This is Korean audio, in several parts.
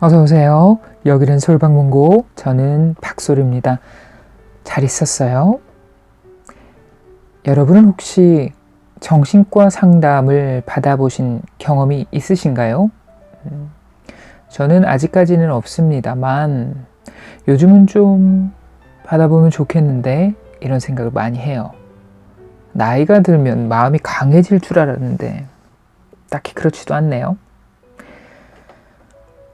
어서 오세요. 여기는 솔방문고, 저는 박솔입니다. 잘 있었어요? 여러분은 혹시 정신과 상담을 받아보신 경험이 있으신가요? 저는 아직까지는 없습니다만 요즘은 좀 받아보면 좋겠는데 이런 생각을 많이 해요. 나이가 들면 마음이 강해질 줄 알았는데 딱히 그렇지도 않네요.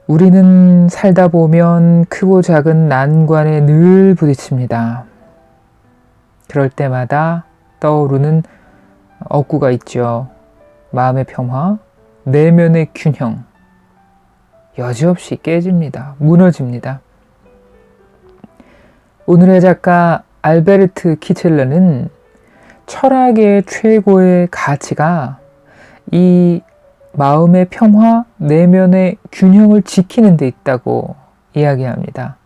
우리는 살다 보면 크고 작은 난관에 늘 부딪힙니다. 그럴 때마다 떠오르는 어구가 있죠. 마음의 평화, 내면의 균형. 여지없이 깨집니다. 무너집니다. 오늘의 작가 알베르트 키첼러는 철학의 최고의 가치가 이 마음의 평화, 내면의 균형을 지키는 데 있다고 이야기합니다.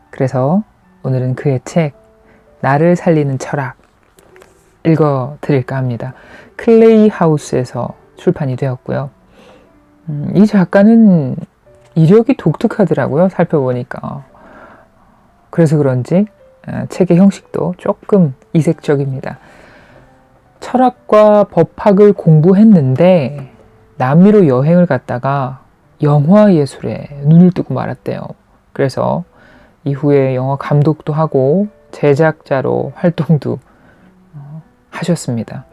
그래서 오늘은 그의 책 나를 살리는 철학 읽어드릴까 합니다. 클레이 하우스에서 출판이 되었고요. 이 작가는 이력이 독특하더라고요. 살펴보니까. 그래서 그런지 책의 형식도 조금 이색적입니다. 철학과 법학을 공부했는데 남미로 여행을 갔다가 영화 예술에 눈을 뜨고 말았대요. 그래서 이후에 영화 감독도 하고 제작자로 활동도 하셨습니다.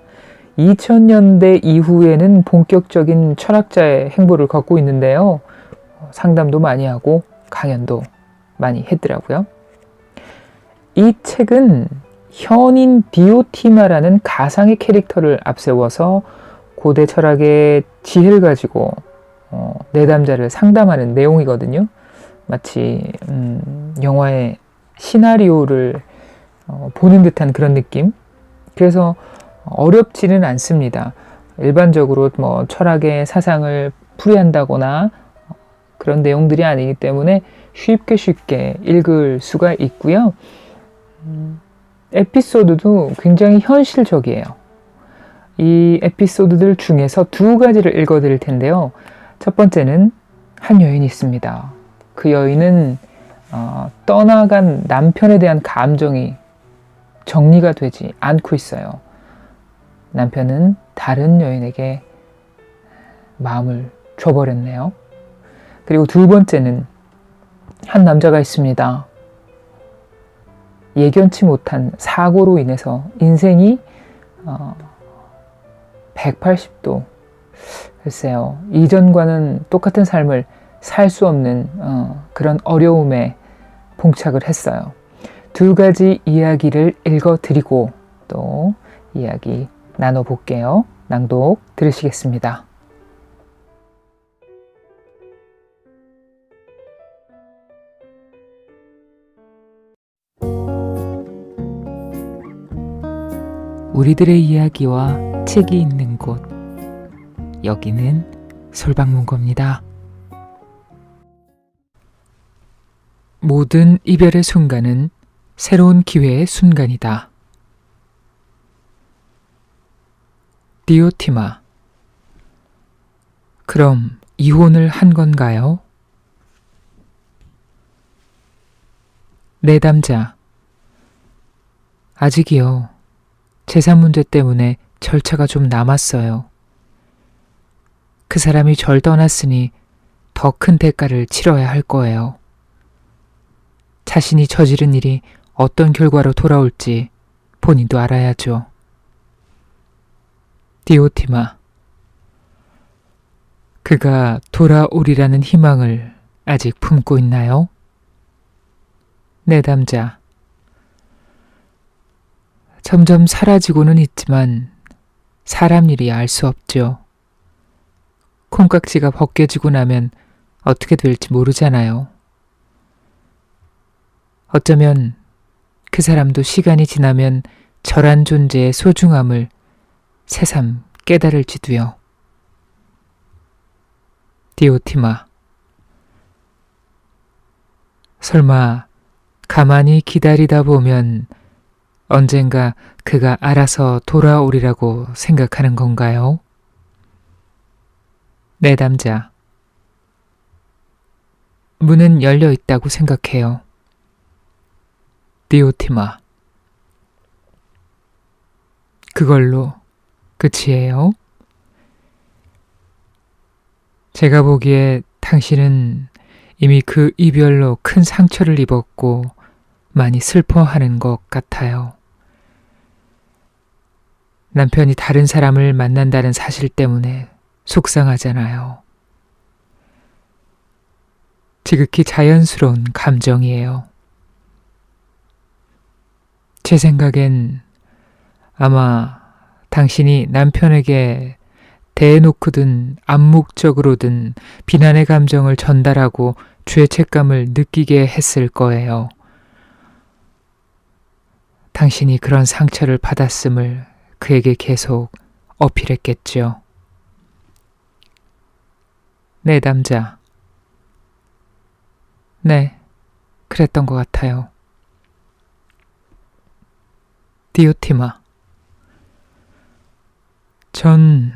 2000년대 이후에는 본격적인 철학자의 행보를 걷고 있는데요. 상담도 많이 하고 강연도 많이 했더라고요. 이 책은 현인 디오티마라는 가상의 캐릭터를 앞세워서 고대 철학의 지혜를 가지고 내담자를 상담하는 내용이거든요. 마치 영화의 시나리오를 보는 듯한 그런 느낌. 그래서 어렵지는 않습니다. 일반적으로 철학의 사상을 풀이한다거나 그런 내용들이 아니기 때문에 쉽게 읽을 수가 있고요. 에피소드도 굉장히 현실적이에요. 이 에피소드들 중에서 두 가지를 읽어드릴 텐데요. 첫 번째는 한 여인이 있습니다. 그 여인은 떠나간 남편에 대한 감정이 정리가 되지 않고 있어요. 남편은 다른 여인에게 마음을 줘버렸네요. 그리고 두 번째는 한 남자가 있습니다. 예견치 못한 사고로 인해서 인생이 180도 글쎄요. 이전과는 똑같은 삶을 살 수 없는 그런 어려움에 봉착을 했어요. 두 가지 이야기를 읽어드리고 또 이야기 나눠볼게요. 낭독 들으시겠습니다. 우리들의 이야기와 책이 있는 곳, 여기는 솔방문고입니다. 모든 이별의 순간은 새로운 기회의 순간이다. 디오티마. 그럼 이혼을 한 건가요? 내담자. 아직이요. 재산 문제 때문에 절차가 좀 남았어요. 그 사람이 절 떠났으니 더 큰 대가를 치러야 할 거예요. 자신이 저지른 일이 어떤 결과로 돌아올지 본인도 알아야죠. 디오티마. 그가 돌아오리라는 희망을 아직 품고 있나요? 내담자. 점점 사라지고는 있지만 사람 일이 알 수 없죠. 콩깍지가 벗겨지고 나면 어떻게 될지 모르잖아요. 어쩌면 그 사람도 시간이 지나면 저란 존재의 소중함을 새삼 깨달을지도요. 디오티마. 설마 가만히 기다리다 보면 언젠가 그가 알아서 돌아오리라고 생각하는 건가요? 내담자. 문은 열려 있다고 생각해요. 디오티마. 그걸로 끝이에요? 제가 보기에 당신은 이미 그 이별로 큰 상처를 입었고 많이 슬퍼하는 것 같아요. 남편이 다른 사람을 만난다는 사실 때문에 속상하잖아요. 지극히 자연스러운 감정이에요. 제 생각엔 아마 당신이 남편에게 대놓고든 암묵적으로든 비난의 감정을 전달하고 죄책감을 느끼게 했을 거예요. 당신이 그런 상처를 받았음을 그에게 계속 어필했겠죠. 네, 남자. 네, 그랬던 것 같아요. 디오티마. 전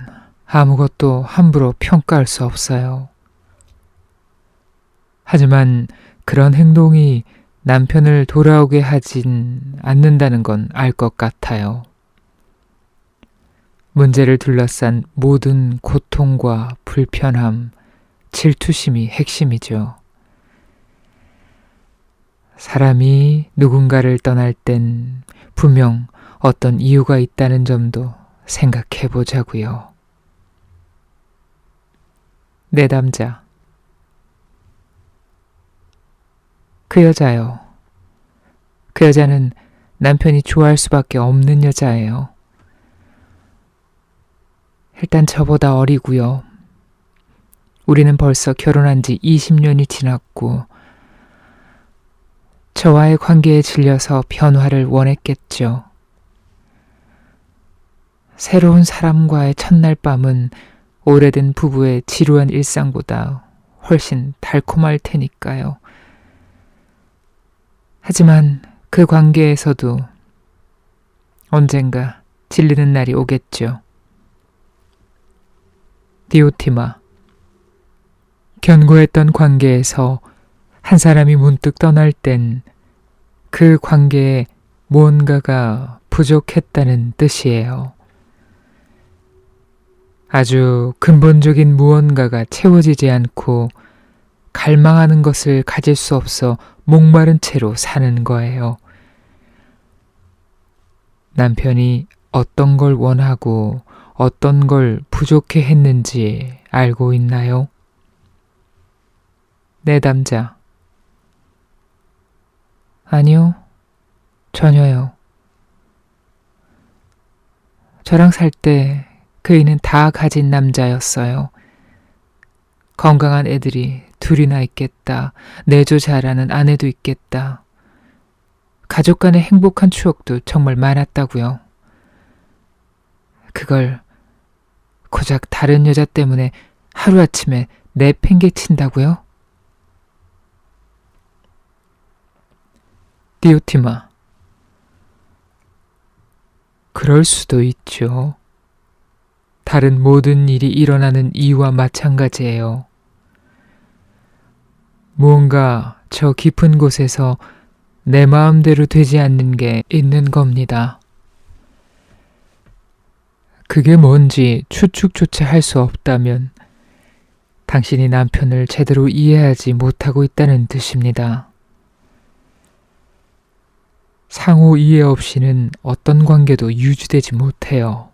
아무것도 함부로 평가할 수 없어요. 하지만 그런 행동이 남편을 돌아오게 하진 않는다는 건 알 것 같아요. 문제를 둘러싼 모든 고통과 불편함, 질투심이 핵심이죠. 사람이 누군가를 떠날 땐 분명 어떤 이유가 있다는 점도 생각해 보자고요. 내 남자. 그 여자요. 그 여자는 남편이 좋아할 수밖에 없는 여자예요. 일단 저보다 어리고요. 우리는 벌써 결혼한 지 20년이 지났고 저와의 관계에 질려서 변화를 원했겠죠. 새로운 사람과의 첫날 밤은 오래된 부부의 지루한 일상보다 훨씬 달콤할 테니까요. 하지만 그 관계에서도 언젠가 질리는 날이 오겠죠. 디오티마. 견고했던 관계에서 한 사람이 문득 떠날 땐 그 관계에 무언가가 부족했다는 뜻이에요. 아주 근본적인 무언가가 채워지지 않고 갈망하는 것을 가질 수 없어 목마른 채로 사는 거예요. 남편이 어떤 걸 원하고 어떤 걸 부족해 했는지 알고 있나요? 내 남자. 아니요, 전혀요. 저랑 살 때 그이는 다 가진 남자였어요. 건강한 애들이 둘이나 있겠다. 내조 잘하는 아내도 있겠다. 가족 간의 행복한 추억도 정말 많았다고요. 그걸 고작 다른 여자 때문에 하루아침에 내팽개친다고요? 디오티마. 그럴 수도 있죠. 다른 모든 일이 일어나는 이유와 마찬가지예요. 무언가 저 깊은 곳에서 내 마음대로 되지 않는 게 있는 겁니다. 그게 뭔지 추측조차 할 수 없다면 당신이 남편을 제대로 이해하지 못하고 있다는 뜻입니다. 상호 이해 없이는 어떤 관계도 유지되지 못해요.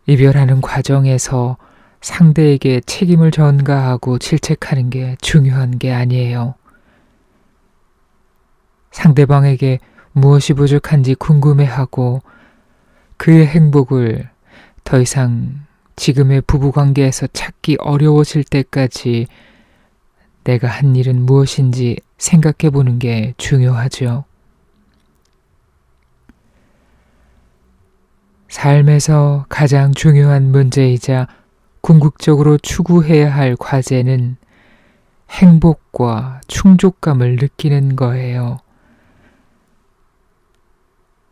이별하는 과정에서 상대에게 책임을 전가하고 질책하는 게 중요한 게 아니에요. 상대방에게 무엇이 부족한지 궁금해하고 그의 행복을 더 이상 지금의 부부관계에서 찾기 어려워질 때까지 내가 한 일은 무엇인지 생각해 보는 게 중요하죠. 삶에서 가장 중요한 문제이자 궁극적으로 추구해야 할 과제는 행복과 충족감을 느끼는 거예요.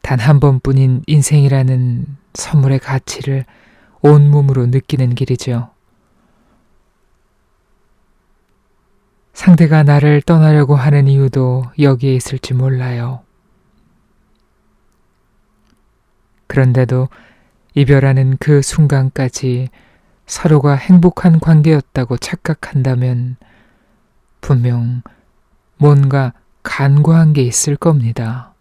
단 한 번뿐인 인생이라는 선물의 가치를 온몸으로 느끼는 길이죠. 상대가 나를 떠나려고 하는 이유도 여기에 있을지 몰라요. 그런데도 이별하는 그 순간까지 서로가 행복한 관계였다고 착각한다면 분명 뭔가 간과한 게 있을 겁니다.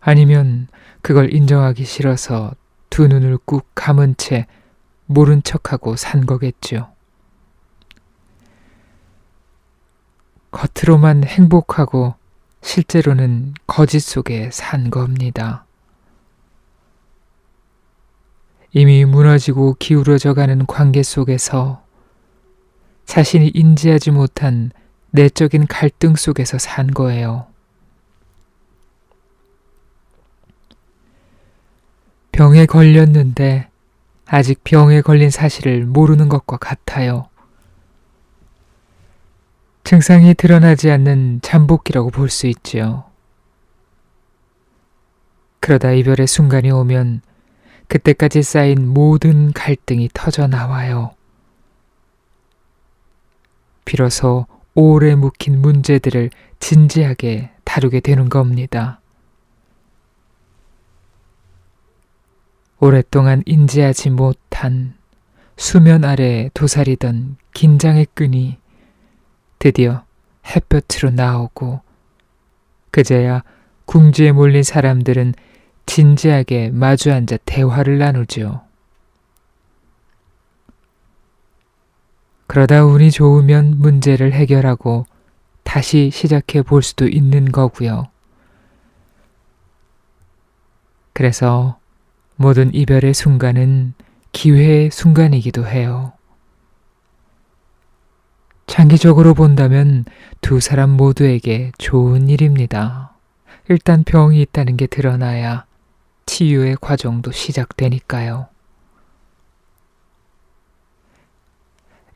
아니면 그걸 인정하기 싫어서 두 눈을 꾹 감은 채 모른 척하고 산 거겠죠. 겉으로만 행복하고 실제로는 거짓 속에 산 겁니다. 이미 무너지고 기울어져 가는 관계 속에서 자신이 인지하지 못한 내적인 갈등 속에서 산 거예요. 병에 걸렸는데 아직 병에 걸린 사실을 모르는 것과 같아요. 증상이 드러나지 않는 잠복기라고 볼 수 있지요. 그러다 이별의 순간이 오면 그때까지 쌓인 모든 갈등이 터져 나와요. 비로소 오래 묵힌 문제들을 진지하게 다루게 되는 겁니다. 오랫동안 인지하지 못한 수면 아래 도사리던 긴장의 끈이 드디어 햇볕으로 나오고 그제야 궁지에 몰린 사람들은 진지하게 마주 앉아 대화를 나누죠. 그러다 운이 좋으면 문제를 해결하고 다시 시작해 볼 수도 있는 거고요. 그래서 모든 이별의 순간은 기회의 순간이기도 해요. 장기적으로 본다면 두 사람 모두에게 좋은 일입니다. 일단 병이 있다는 게 드러나야 치유의 과정도 시작되니까요.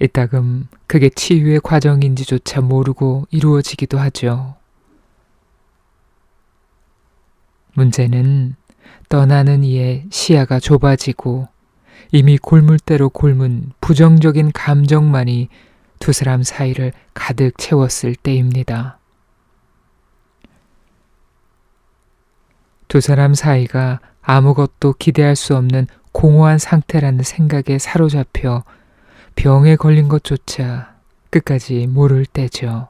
이따금 그게 치유의 과정인지조차 모르고 이루어지기도 하죠. 문제는 떠나는 이의 시야가 좁아지고 이미 골물대로 곪은 부정적인 감정만이 두 사람 사이를 가득 채웠을 때입니다. 두 사람 사이가 아무것도 기대할 수 없는 공허한 상태라는 생각에 사로잡혀 병에 걸린 것조차 끝까지 모를 때죠.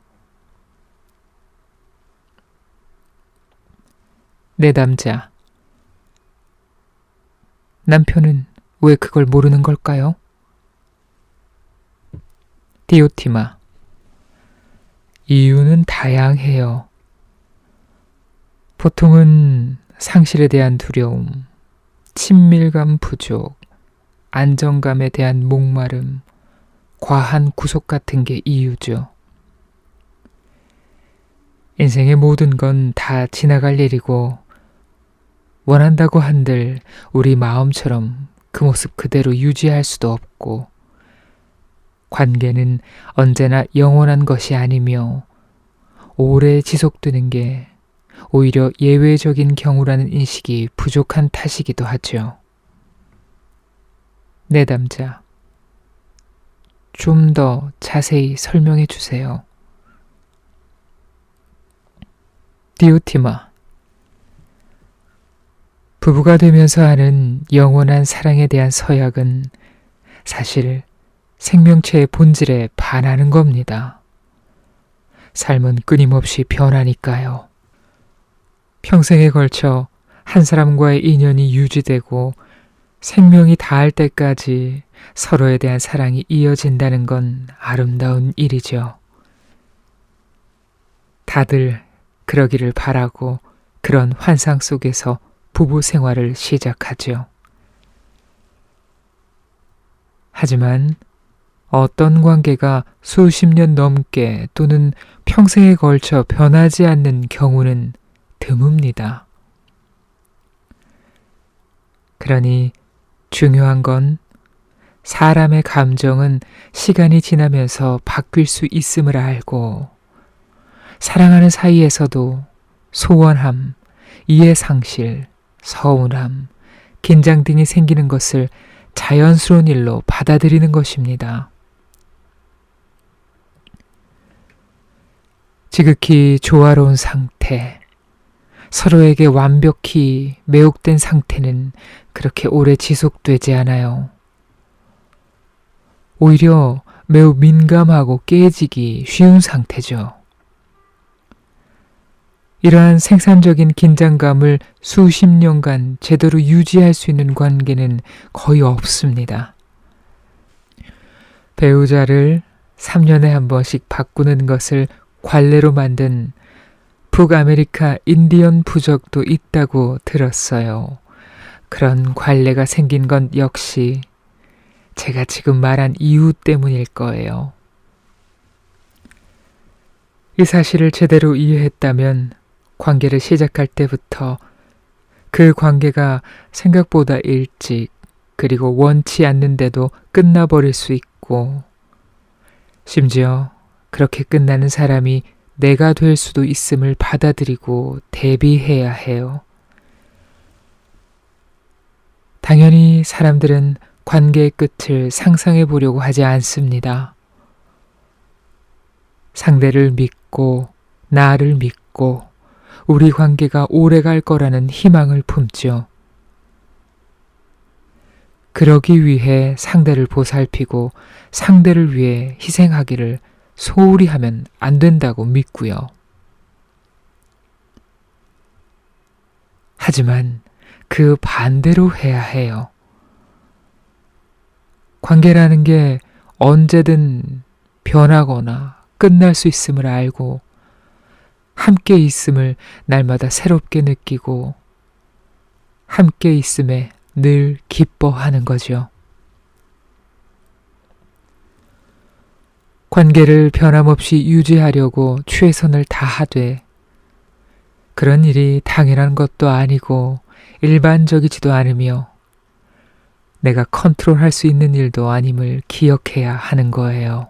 내담자. 남편은 왜 그걸 모르는 걸까요? 디오티마. 이유는 다양해요. 보통은 상실에 대한 두려움, 친밀감 부족, 안정감에 대한 목마름, 과한 구속 같은 게 이유죠. 인생의 모든 건 다 지나갈 일이고 원한다고 한들 우리 마음처럼 그 모습 그대로 유지할 수도 없고 관계는 언제나 영원한 것이 아니며 오래 지속되는 게 오히려 예외적인 경우라는 인식이 부족한 탓이기도 하죠. 내담자. 좀 더 자세히 설명해 주세요. 디오티마. 부부가 되면서 하는 영원한 사랑에 대한 서약은 사실 생명체의 본질에 반하는 겁니다. 삶은 끊임없이 변하니까요. 평생에 걸쳐 한 사람과의 인연이 유지되고 생명이 다할 때까지 서로에 대한 사랑이 이어진다는 건 아름다운 일이죠. 다들 그러기를 바라고 그런 환상 속에서 부부 생활을 시작하죠. 하지만 어떤 관계가 수십 년 넘게 또는 평생에 걸쳐 변하지 않는 경우는 드뭅니다. 그러니 중요한 건 사람의 감정은 시간이 지나면서 바뀔 수 있음을 알고 사랑하는 사이에서도 소원함, 이해상실, 서운함, 긴장 등이 생기는 것을 자연스러운 일로 받아들이는 것입니다. 지극히 조화로운 상태, 서로에게 완벽히 매혹된 상태는 그렇게 오래 지속되지 않아요. 오히려 매우 민감하고 깨지기 쉬운 상태죠. 이러한 생산적인 긴장감을 수십 년간 제대로 유지할 수 있는 관계는 거의 없습니다. 배우자를 3년에 한 번씩 바꾸는 것을 관례로 만든 북아메리카 인디언 부족도 있다고 들었어요. 그런 관례가 생긴 건 역시 제가 지금 말한 이유 때문일 거예요. 이 사실을 제대로 이해했다면 관계를 시작할 때부터 그 관계가 생각보다 일찍 그리고 원치 않는데도 끝나버릴 수 있고 심지어 그렇게 끝나는 사람이 내가 될 수도 있음을 받아들이고 대비해야 해요. 당연히 사람들은 관계의 끝을 상상해 보려고 하지 않습니다. 상대를 믿고 나를 믿고 우리 관계가 오래 갈 거라는 희망을 품죠. 그러기 위해 상대를 보살피고 상대를 위해 희생하기를 소홀히 하면 안 된다고 믿고요. 하지만 그 반대로 해야 해요. 관계라는 게 언제든 변하거나 끝날 수 있음을 알고 함께 있음을 날마다 새롭게 느끼고 함께 있음에 늘 기뻐하는 거죠. 관계를 변함없이 유지하려고 최선을 다하되 그런 일이 당연한 것도 아니고 일반적이지도 않으며 내가 컨트롤할 수 있는 일도 아님을 기억해야 하는 거예요.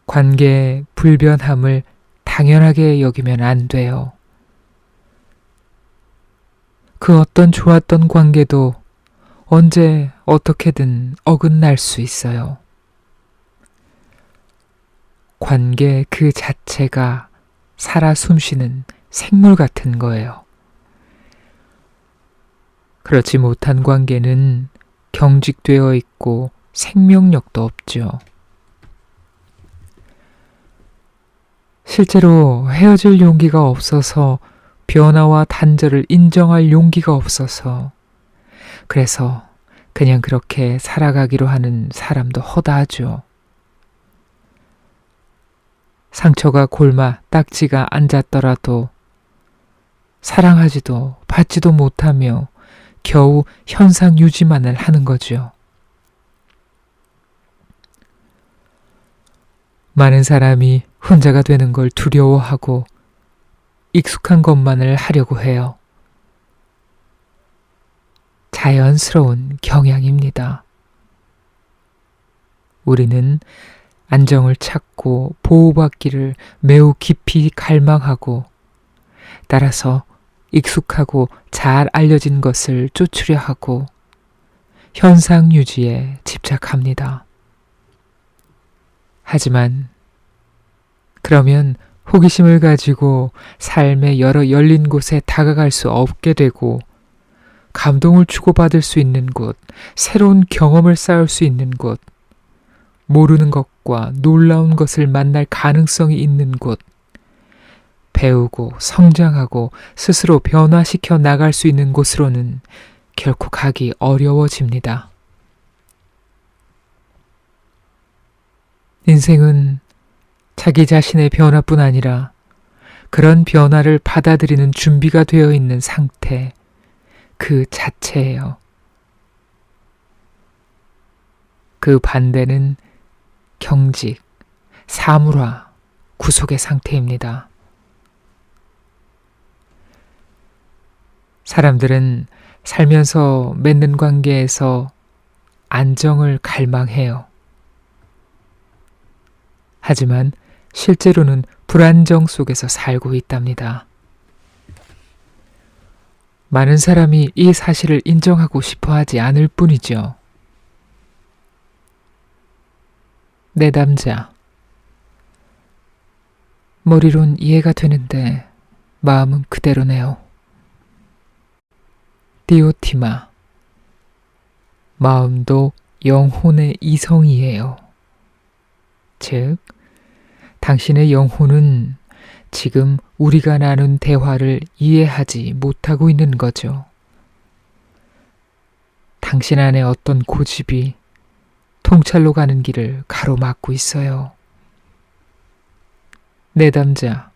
관계의 불변함을 당연하게 여기면 안 돼요. 그 어떤 좋았던 관계도 언제 어떻게든 어긋날 수 있어요. 관계 그 자체가 살아 숨쉬는 생물 같은 거예요. 그렇지 못한 관계는 경직되어 있고 생명력도 없죠. 실제로 헤어질 용기가 없어서 변화와 단절을 인정할 용기가 없어서 그래서 그냥 그렇게 살아가기로 하는 사람도 허다하죠. 상처가 골마 딱지가 앉았더라도 사랑하지도 받지도 못하며 겨우 현상 유지만을 하는 거죠. 많은 사람이 혼자가 되는 걸 두려워하고 익숙한 것만을 하려고 해요. 자연스러운 경향입니다. 우리는 안정을 찾고 보호받기를 매우 깊이 갈망하고 따라서 익숙하고 잘 알려진 것을 쫓으려 하고 현상 유지에 집착합니다. 하지만 그러면 호기심을 가지고 삶의 여러 열린 곳에 다가갈 수 없게 되고 감동을 주고받을 수 있는 곳, 새로운 경험을 쌓을 수 있는 곳, 모르는 것과 놀라운 것을 만날 가능성이 있는 곳, 배우고 성장하고 스스로 변화시켜 나갈 수 있는 곳으로는 결코 가기 어려워집니다. 인생은 자기 자신의 변화뿐 아니라 그런 변화를 받아들이는 준비가 되어 있는 상태, 그 자체예요. 그 반대는 경직, 사물화, 구속의 상태입니다. 사람들은 살면서 맺는 관계에서 안정을 갈망해요. 하지만 실제로는 불안정 속에서 살고 있답니다. 많은 사람이 이 사실을 인정하고 싶어 하지 않을 뿐이죠. 내 남자, 머리론 이해가 되는데 마음은 그대로네요. 디오티마. 마음도 영혼의 이성이에요. 즉, 당신의 영혼은 지금 우리가 나눈 대화를 이해하지 못하고 있는 거죠. 당신 안에 어떤 고집이 통찰로 가는 길을 가로막고 있어요. 내담자.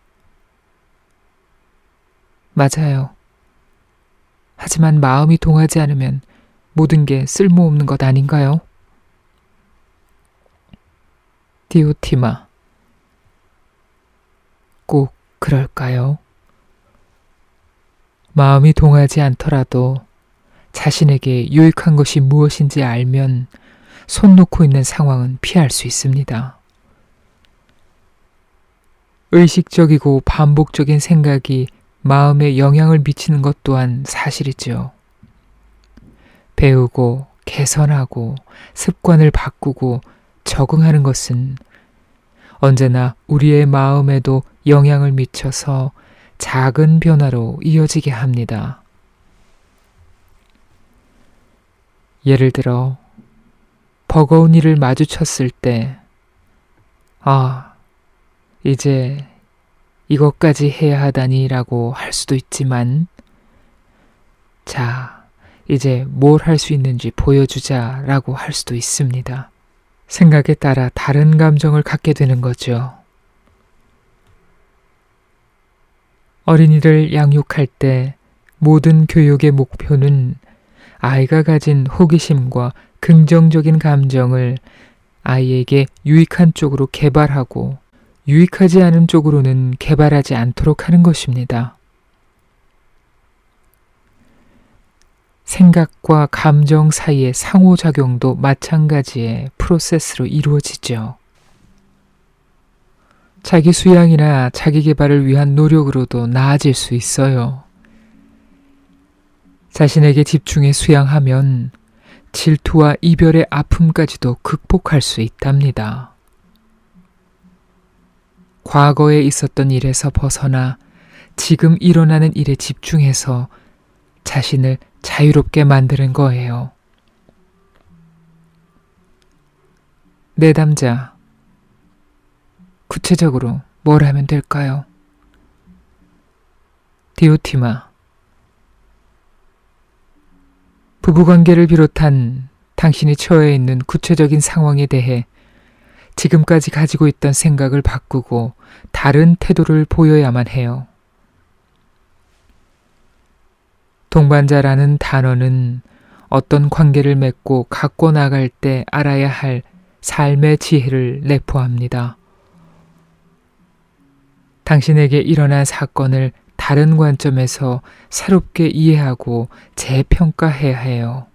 맞아요. 하지만 마음이 동하지 않으면 모든 게 쓸모없는 것 아닌가요? 디오티마. 꼭 그럴까요? 마음이 동하지 않더라도 자신에게 유익한 것이 무엇인지 알면 손 놓고 있는 상황은 피할 수 있습니다. 의식적이고 반복적인 생각이 마음에 영향을 미치는 것 또한 사실이죠. 배우고 개선하고 습관을 바꾸고 적응하는 것은 언제나 우리의 마음에도 영향을 미쳐서 작은 변화로 이어지게 합니다. 예를 들어 버거운 일을 마주쳤을 때 이제 이것까지 해야 하다니 라고 할 수도 있지만 자, 이제 뭘 할 수 있는지 보여주자 라고 할 수도 있습니다. 생각에 따라 다른 감정을 갖게 되는 거죠. 어린이를 양육할 때 모든 교육의 목표는 아이가 가진 호기심과 긍정적인 감정을 아이에게 유익한 쪽으로 개발하고 유익하지 않은 쪽으로는 개발하지 않도록 하는 것입니다. 생각과 감정 사이의 상호작용도 마찬가지의 프로세스로 이루어지죠. 자기 수양이나 자기 개발을 위한 노력으로도 나아질 수 있어요. 자신에게 집중해 수양하면 질투와 이별의 아픔까지도 극복할 수 있답니다. 과거에 있었던 일에서 벗어나 지금 일어나는 일에 집중해서 자신을 자유롭게 만드는 거예요. 내담자. 구체적으로 뭘 하면 될까요? 디오티마. 부부관계를 비롯한 당신이 처해 있는 구체적인 상황에 대해 지금까지 가지고 있던 생각을 바꾸고 다른 태도를 보여야만 해요. 동반자라는 단어는 어떤 관계를 맺고 갖고 나갈 때 알아야 할 삶의 지혜를 내포합니다. 당신에게 일어난 사건을 다른 관점에서 새롭게 이해하고 재평가해야 해요.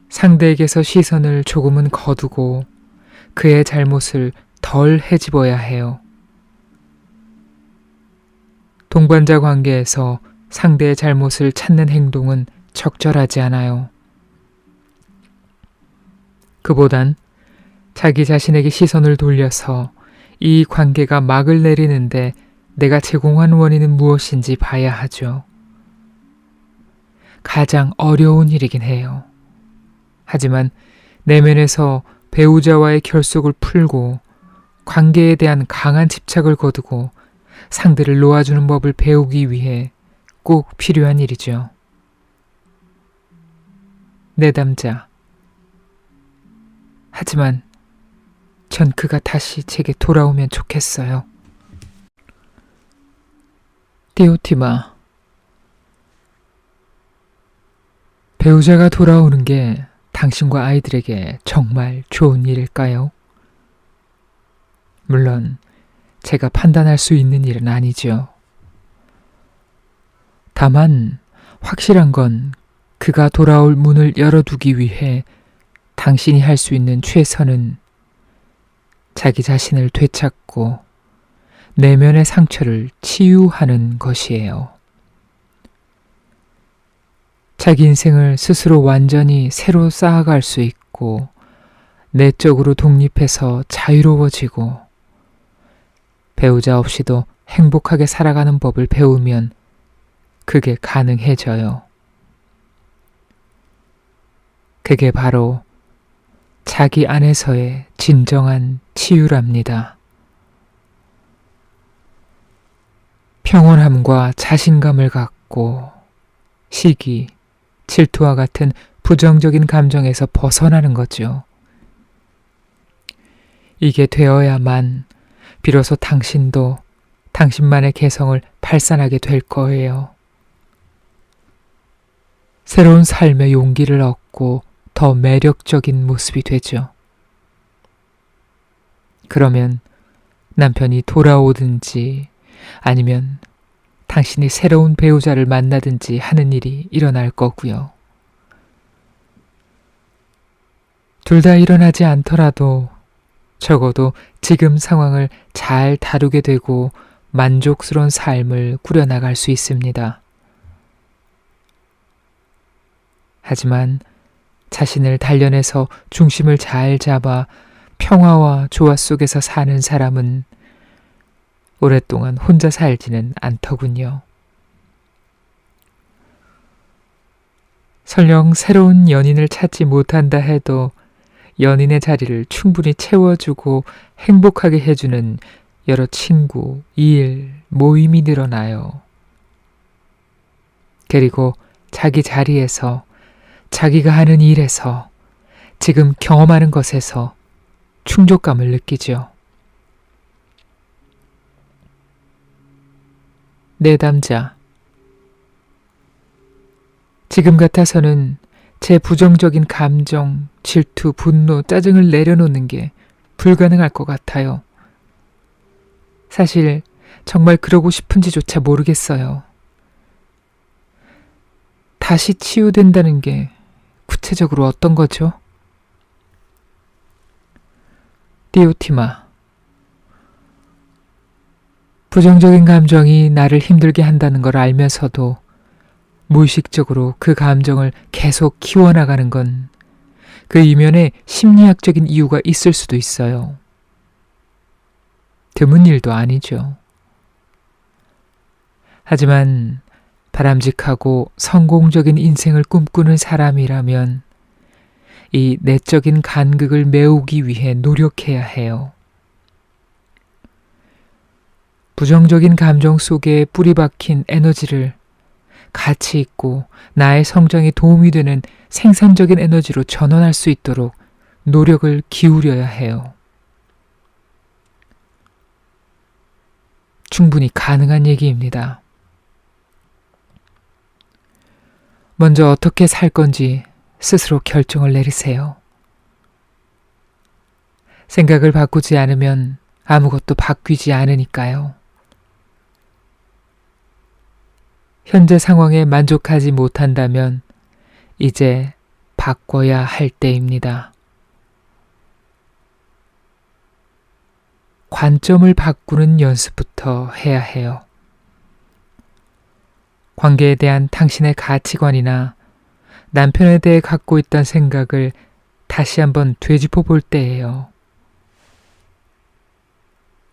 상대에게서 시선을 조금은 거두고 그의 잘못을 덜 헤집어야 해요. 동반자 관계에서 상대의 잘못을 찾는 행동은 적절하지 않아요. 그보단 자기 자신에게 시선을 돌려서 이 관계가 막을 내리는데 내가 제공한 원인은 무엇인지 봐야 하죠. 가장 어려운 일이긴 해요. 하지만 내면에서 배우자와의 결속을 풀고 관계에 대한 강한 집착을 거두고 상대를 놓아주는 법을 배우기 위해 꼭 필요한 일이죠. 내담자. 하지만 전 그가 다시 제게 돌아오면 좋겠어요. 디오티마. 배우자가 돌아오는 게 당신과 아이들에게 정말 좋은 일일까요? 물론 제가 판단할 수 있는 일은 아니죠. 다만 확실한 건 그가 돌아올 문을 열어두기 위해 당신이 할 수 있는 최선은 자기 자신을 되찾고 내면의 상처를 치유하는 것이에요. 자기 인생을 스스로 완전히 새로 쌓아갈 수 있고 내적으로 독립해서 자유로워지고 배우자 없이도 행복하게 살아가는 법을 배우면 그게 가능해져요. 그게 바로 자기 안에서의 진정한 치유랍니다. 평온함과 자신감을 갖고 시기, 질투와 같은 부정적인 감정에서 벗어나는 거죠. 이게 되어야만 비로소 당신도 당신만의 개성을 발산하게 될 거예요. 새로운 삶의 용기를 얻고 더 매력적인 모습이 되죠. 그러면 남편이 돌아오든지 아니면 당신이 새로운 배우자를 만나든지 하는 일이 일어날 거고요. 둘 다 일어나지 않더라도 적어도 지금 상황을 잘 다루게 되고 만족스러운 삶을 꾸려나갈 수 있습니다. 하지만 자신을 단련해서 중심을 잘 잡아 평화와 조화 속에서 사는 사람은 오랫동안 혼자 살지는 않더군요. 설령 새로운 연인을 찾지 못한다 해도 연인의 자리를 충분히 채워주고 행복하게 해주는 여러 친구, 일, 모임이 늘어나요. 그리고 자기 자리에서, 자기가 하는 일에서, 지금 경험하는 것에서 충족감을 느끼죠. 내담자. 지금 같아서는 제 부정적인 감정, 질투, 분노, 짜증을 내려놓는 게 불가능할 것 같아요. 사실 정말 그러고 싶은지조차 모르겠어요. 다시 치유된다는 게 구체적으로 어떤 거죠? 디오티마. 부정적인 감정이 나를 힘들게 한다는 걸 알면서도 무의식적으로 그 감정을 계속 키워나가는 건 그 이면에 심리학적인 이유가 있을 수도 있어요. 드문 일도 아니죠. 하지만 바람직하고 성공적인 인생을 꿈꾸는 사람이라면 이 내적인 간극을 메우기 위해 노력해야 해요. 부정적인 감정 속에 뿌리박힌 에너지를 가치 있고 나의 성장에 도움이 되는 생산적인 에너지로 전환할 수 있도록 노력을 기울여야 해요. 충분히 가능한 얘기입니다. 먼저 어떻게 살 건지 스스로 결정을 내리세요. 생각을 바꾸지 않으면 아무것도 바뀌지 않으니까요. 현재 상황에 만족하지 못한다면 이제 바꿔야 할 때입니다. 관점을 바꾸는 연습부터 해야 해요. 관계에 대한 당신의 가치관이나 남편에 대해 갖고 있던 생각을 다시 한번 되짚어 볼 때예요.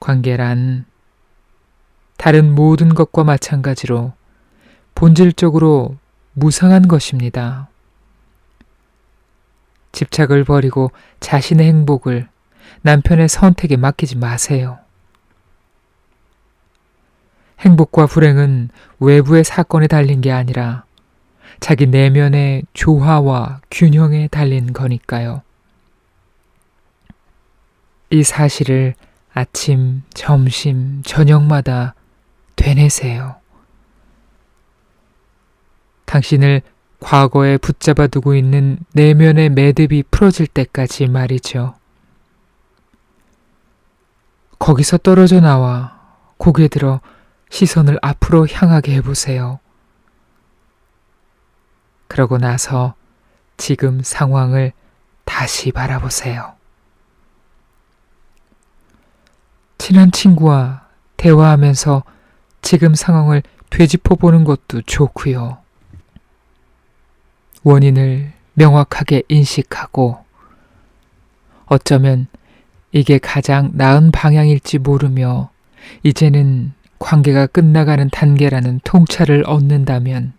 관계란 다른 모든 것과 마찬가지로 본질적으로 무상한 것입니다. 집착을 버리고 자신의 행복을 남편의 선택에 맡기지 마세요. 행복과 불행은 외부의 사건에 달린 게 아니라 자기 내면의 조화와 균형에 달린 거니까요. 이 사실을 아침, 점심, 저녁마다 되뇌세요. 당신을 과거에 붙잡아 두고 있는 내면의 매듭이 풀어질 때까지 말이죠. 거기서 떨어져 나와 고개 들어 시선을 앞으로 향하게 해보세요. 그러고 나서 지금 상황을 다시 바라보세요. 친한 친구와 대화하면서 지금 상황을 되짚어 보는 것도 좋고요. 원인을 명확하게 인식하고 어쩌면 이게 가장 나은 방향일지 모르며 이제는 관계가 끝나가는 단계라는 통찰을 얻는다면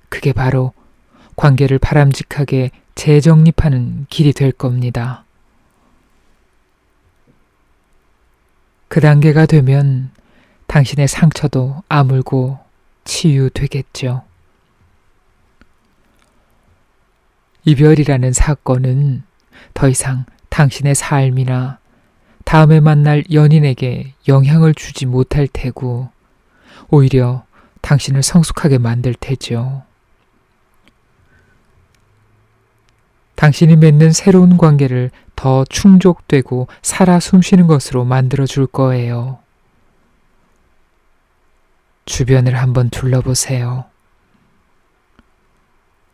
그게 바로 관계를 바람직하게 재정립하는 길이 될 겁니다. 그 단계가 되면 당신의 상처도 아물고 치유되겠죠. 이별이라는 사건은 더 이상 당신의 삶이나 다음에 만날 연인에게 영향을 주지 못할 테고 오히려 당신을 성숙하게 만들 테죠. 당신이 맺는 새로운 관계를 더 충족되고 살아 숨쉬는 것으로 만들어 줄 거예요. 주변을 한번 둘러보세요.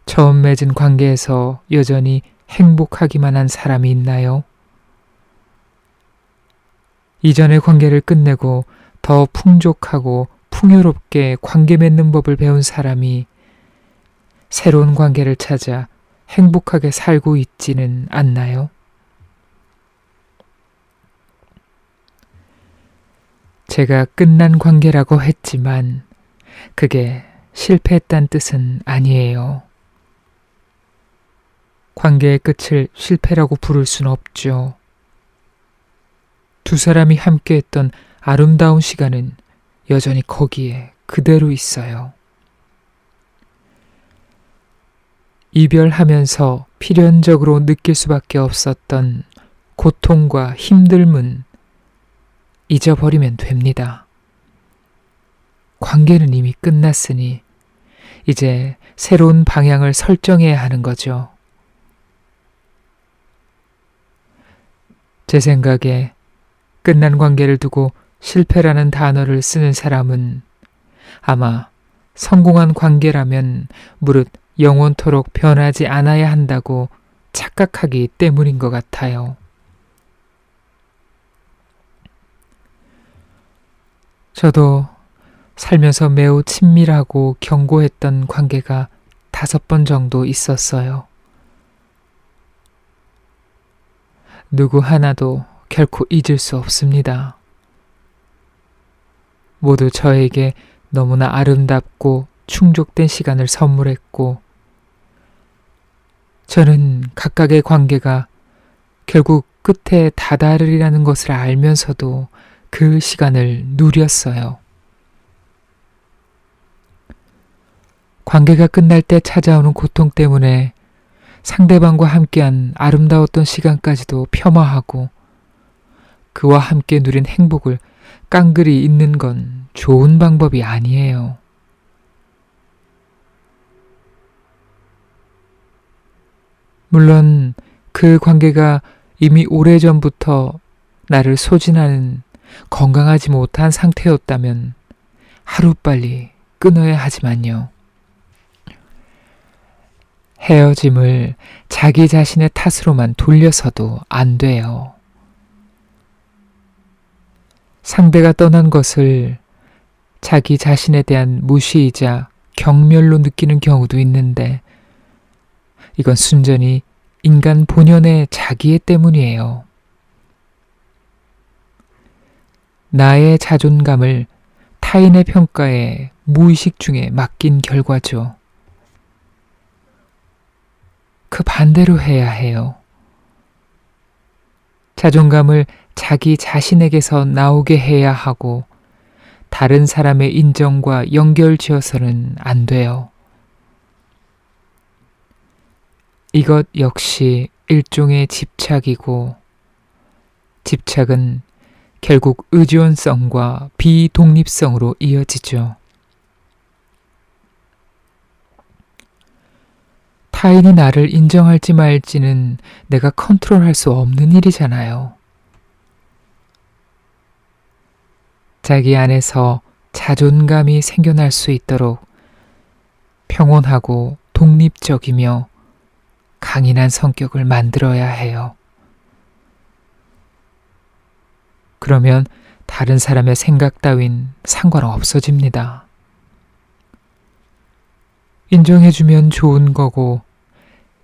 처음 맺은 관계에서 여전히 행복하기만 한 사람이 있나요? 이전의 관계를 끝내고 더 풍족하고 풍요롭게 관계 맺는 법을 배운 사람이 새로운 관계를 찾아 행복하게 살고 있지는 않나요? 제가 끝난 관계라고 했지만 그게 실패했다는 뜻은 아니에요. 관계의 끝을 실패라고 부를 순 없죠. 두 사람이 함께했던 아름다운 시간은 여전히 거기에 그대로 있어요. 이별하면서 필연적으로 느낄 수밖에 없었던 고통과 힘듦은 잊어버리면 됩니다. 관계는 이미 끝났으니 이제 새로운 방향을 설정해야 하는 거죠. 제 생각에 끝난 관계를 두고 실패라는 단어를 쓰는 사람은 아마 성공한 관계라면 무릇 영원토록 변하지 않아야 한다고 착각하기 때문인 것 같아요. 저도 살면서 매우 친밀하고 견고했던 관계가 5번 정도 있었어요. 누구 하나도 결코 잊을 수 없습니다. 모두 저에게 너무나 아름답고 충족된 시간을 선물했고 저는 각각의 관계가 결국 끝에 다다르리라는 것을 알면서도 그 시간을 누렸어요. 관계가 끝날 때 찾아오는 고통 때문에 상대방과 함께한 아름다웠던 시간까지도 폄하하고 그와 함께 누린 행복을 깡그리 잊는 건 좋은 방법이 아니에요. 물론 그 관계가 이미 오래전부터 나를 소진하는 건강하지 못한 상태였다면 하루빨리 끊어야 하지만요. 헤어짐을 자기 자신의 탓으로만 돌려서도 안 돼요. 상대가 떠난 것을 자기 자신에 대한 무시이자 경멸로 느끼는 경우도 있는데 이건 순전히 인간 본연의 자기애 때문이에요. 나의 자존감을 타인의 평가에 무의식 중에 맡긴 결과죠. 그 반대로 해야 해요. 자존감을 자기 자신에게서 나오게 해야 하고 다른 사람의 인정과 연결지어서는 안 돼요. 이것 역시 일종의 집착이고 집착은 결국 의존성과 비독립성으로 이어지죠. 타인이 나를 인정할지 말지는 내가 컨트롤할 수 없는 일이잖아요. 자기 안에서 자존감이 생겨날 수 있도록 평온하고 독립적이며 강인한 성격을 만들어야 해요. 그러면 다른 사람의 생각 따윈 상관없어집니다. 인정해주면 좋은 거고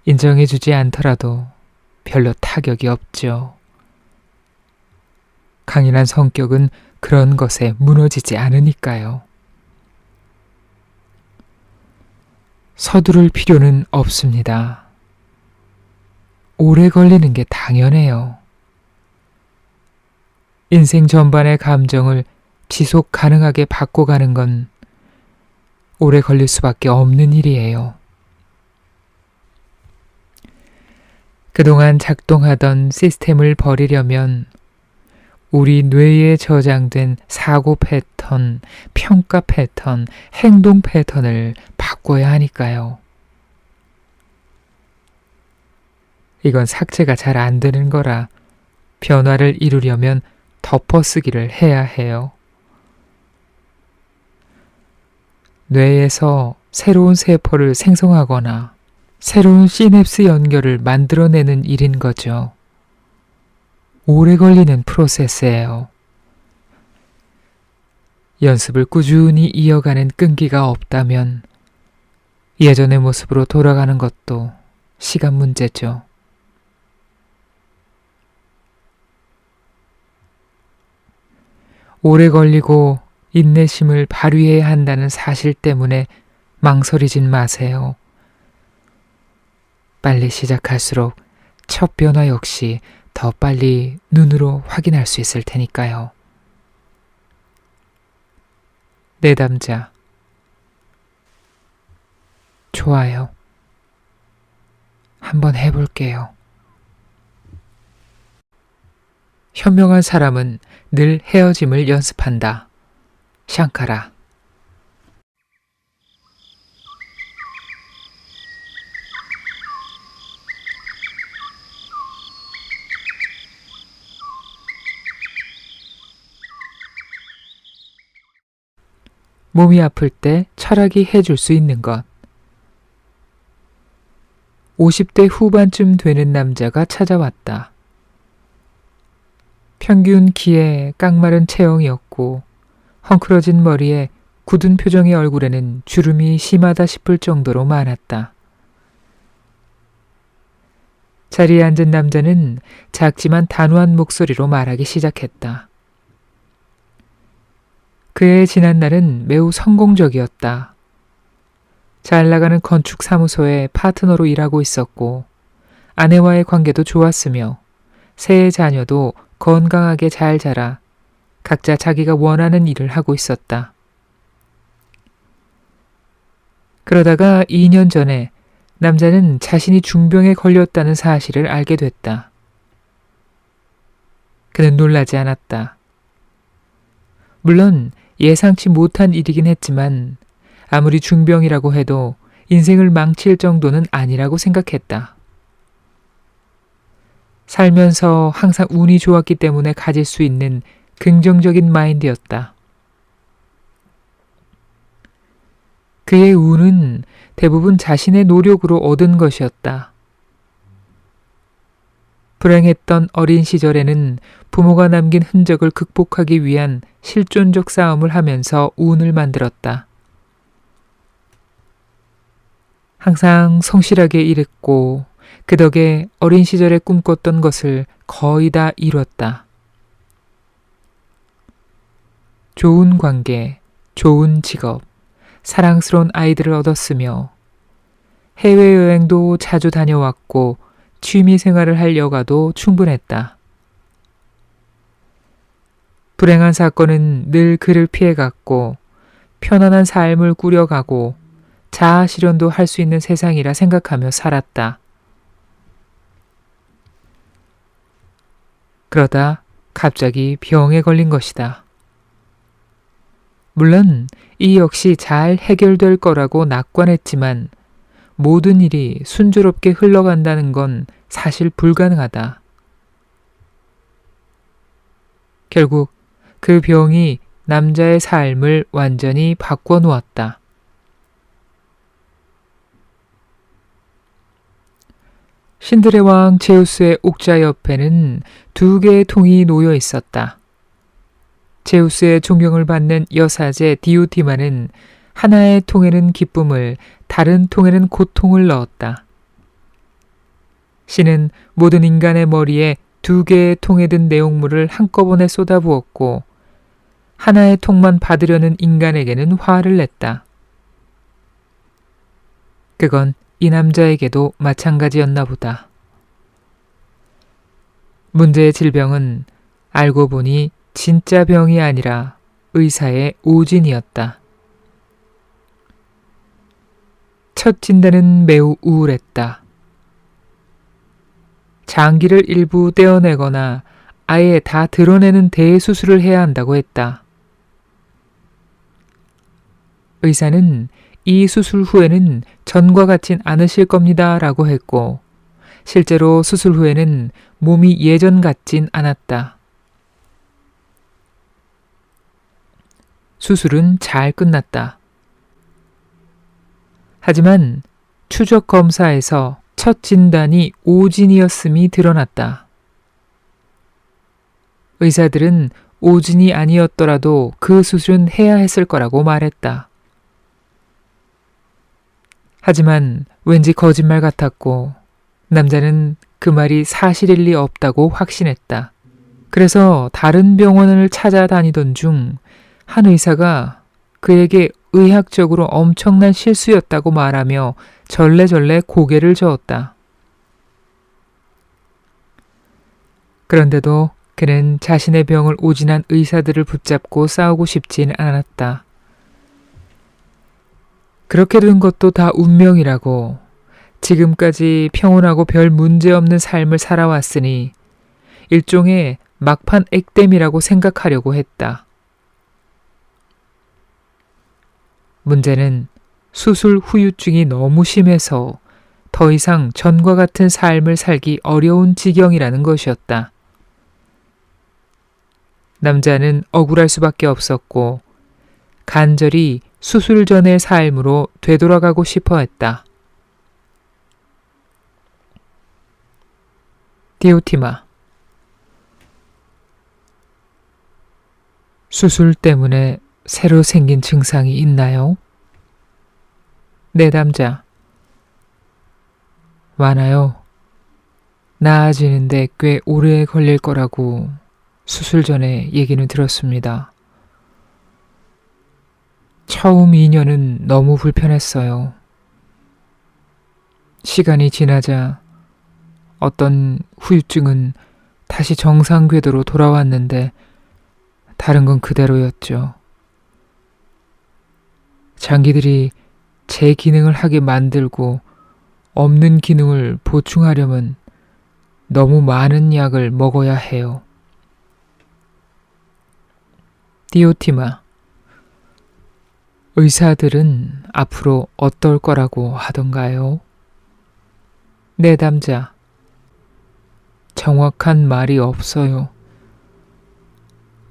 인정해주지 않더라도 별로 타격이 없죠. 강인한 성격은 그런 것에 무너지지 않으니까요. 서두를 필요는 없습니다. 오래 걸리는 게 당연해요. 인생 전반의 감정을 지속 가능하게 바꿔가는 건 오래 걸릴 수밖에 없는 일이에요. 그동안 작동하던 시스템을 버리려면 우리 뇌에 저장된 사고 패턴, 평가 패턴, 행동 패턴을 바꿔야 하니까요. 이건 삭제가 잘 안 되는 거라 변화를 이루려면 덮어쓰기를 해야 해요. 뇌에서 새로운 세포를 생성하거나 새로운 시냅스 연결을 만들어내는 일인 거죠. 오래 걸리는 프로세스예요. 연습을 꾸준히 이어가는 끈기가 없다면 예전의 모습으로 돌아가는 것도 시간 문제죠. 오래 걸리고 인내심을 발휘해야 한다는 사실 때문에 망설이진 마세요. 빨리 시작할수록 첫 변화 역시 더 빨리 눈으로 확인할 수 있을 테니까요. 내담자. 좋아요. 한번 해볼게요. 현명한 사람은 늘 헤어짐을 연습한다. 샹카라. 몸이 아플 때 철학이 해줄 수 있는 것. 50대 후반쯤 되는 남자가 찾아왔다. 평균 키에 깡마른 체형이었고 헝클어진 머리에 굳은 표정의 얼굴에는 주름이 심하다 싶을 정도로 많았다. 자리에 앉은 남자는 작지만 단호한 목소리로 말하기 시작했다. 그의 지난날은 매우 성공적이었다. 잘 나가는 건축사무소에 파트너로 일하고 있었고 아내와의 관계도 좋았으며 세 자녀도 건강하게 잘 자라 각자 자기가 원하는 일을 하고 있었다. 그러다가 2년 전에 남자는 자신이 중병에 걸렸다는 사실을 알게 됐다. 그는 놀라지 않았다. 물론 예상치 못한 일이긴 했지만 아무리 중병이라고 해도 인생을 망칠 정도는 아니라고 생각했다. 살면서 항상 운이 좋았기 때문에 가질 수 있는 긍정적인 마인드였다. 그의 운은 대부분 자신의 노력으로 얻은 것이었다. 불행했던 어린 시절에는 부모가 남긴 흔적을 극복하기 위한 실존적 싸움을 하면서 운을 만들었다. 항상 성실하게 일했고 그 덕에 어린 시절에 꿈꿨던 것을 거의 다 이뤘다. 좋은 관계, 좋은 직업, 사랑스러운 아이들을 얻었으며 해외여행도 자주 다녀왔고 취미 생활을 할 여가도 충분했다. 불행한 사건은 늘 그를 피해갔고 편안한 삶을 꾸려가고 자아 실현도 할 수 있는 세상이라 생각하며 살았다. 그러다 갑자기 병에 걸린 것이다. 물론 이 역시 잘 해결될 거라고 낙관했지만 모든 일이 순조롭게 흘러간다는 건 사실 불가능하다. 결국 그 병이 남자의 삶을 완전히 바꿔놓았다. 신들의 왕 제우스의 옥좌 옆에는 2개의 통이 놓여 있었다. 제우스의 존경을 받는 여사제 디오티마는 하나의 통에는 기쁨을, 다른 통에는 고통을 넣었다. 신은 모든 인간의 머리에 2개의 통에 든 내용물을 한꺼번에 쏟아부었고 하나의 통만 받으려는 인간에게는 화를 냈다. 그건 이 남자에게도 마찬가지였나 보다. 문제의 질병은 알고 보니 진짜 병이 아니라 의사의 오진이었다. 첫 진단은 매우 우울했다. 장기를 일부 떼어내거나 아예 다 드러내는 대수술을 해야 한다고 했다. 의사는 이 수술 후에는 전과 같진 않으실 겁니다 라고 했고 실제로 수술 후에는 몸이 예전 같진 않았다. 수술은 잘 끝났다. 하지만 추적 검사에서 첫 진단이 오진이었음이 드러났다. 의사들은 오진이 아니었더라도 그 수술은 해야 했을 거라고 말했다. 하지만 왠지 거짓말 같았고 남자는 그 말이 사실일 리 없다고 확신했다. 그래서 다른 병원을 찾아다니던 중 한 의사가 그에게 의학적으로 엄청난 실수였다고 말하며 절레절레 고개를 저었다. 그런데도 그는 자신의 병을 오진한 의사들을 붙잡고 싸우고 싶진 않았다. 그렇게 된 것도 다 운명이라고 지금까지 평온하고 별 문제없는 삶을 살아왔으니 일종의 막판 액땜이라고 생각하려고 했다. 문제는 수술 후유증이 너무 심해서 더 이상 전과 같은 삶을 살기 어려운 지경이라는 것이었다. 남자는 억울할 수밖에 없었고 간절히 수술 전의 삶으로 되돌아가고 싶어 했다. 디오티마. 수술 때문에 새로 생긴 증상이 있나요? 내담자. 많아요. 나아지는데 꽤 오래 걸릴 거라고 수술 전에 얘기는 들었습니다. 처음 2년은 너무 불편했어요. 시간이 지나자 어떤 후유증은 다시 정상 궤도로 돌아왔는데 다른 건 그대로였죠. 장기들이 제 기능을 하게 만들고 없는 기능을 보충하려면 너무 많은 약을 먹어야 해요. 디오티마. 의사들은 앞으로 어떨 거라고 하던가요? 내담자. 정확한 말이 없어요.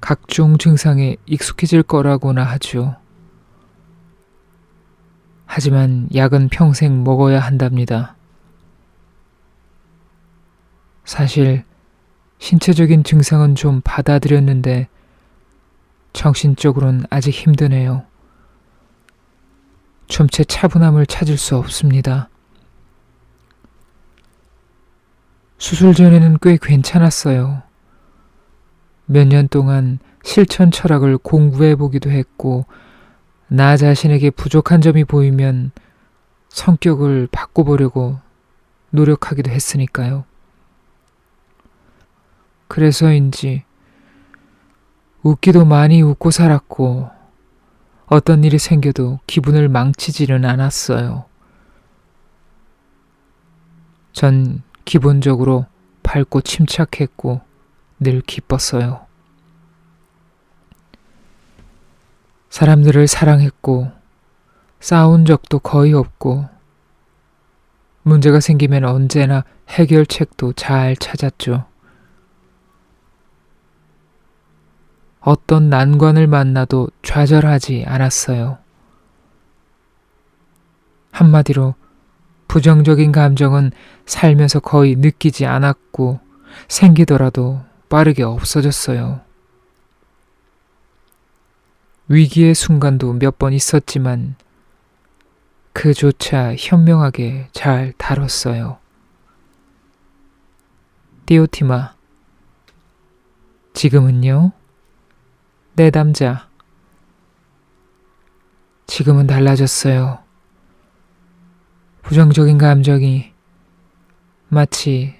각종 증상에 익숙해질 거라고나 하죠. 하지만 약은 평생 먹어야 한답니다. 사실 신체적인 증상은 좀 받아들였는데 정신적으로는 아직 힘드네요. 좀채 차분함을 찾을 수 없습니다. 수술 전에는 꽤 괜찮았어요. 몇 년 동안 실천 철학을 공부해 보기도 했고 나 자신에게 부족한 점이 보이면 성격을 바꿔보려고 노력하기도 했으니까요. 그래서인지 웃기도 많이 웃고 살았고 어떤 일이 생겨도 기분을 망치지는 않았어요. 전 기본적으로 밝고 침착했고 늘 기뻤어요. 사람들을 사랑했고 싸운 적도 거의 없고 문제가 생기면 언제나 해결책도 잘 찾았죠. 어떤 난관을 만나도 좌절하지 않았어요. 한마디로 부정적인 감정은 살면서 거의 느끼지 않았고 생기더라도 빠르게 없어졌어요. 위기의 순간도 몇 번 있었지만 그조차 현명하게 잘 다뤘어요. 띠오티마. 지금은요? 내담자. 지금은 달라졌어요. 부정적인 감정이 마치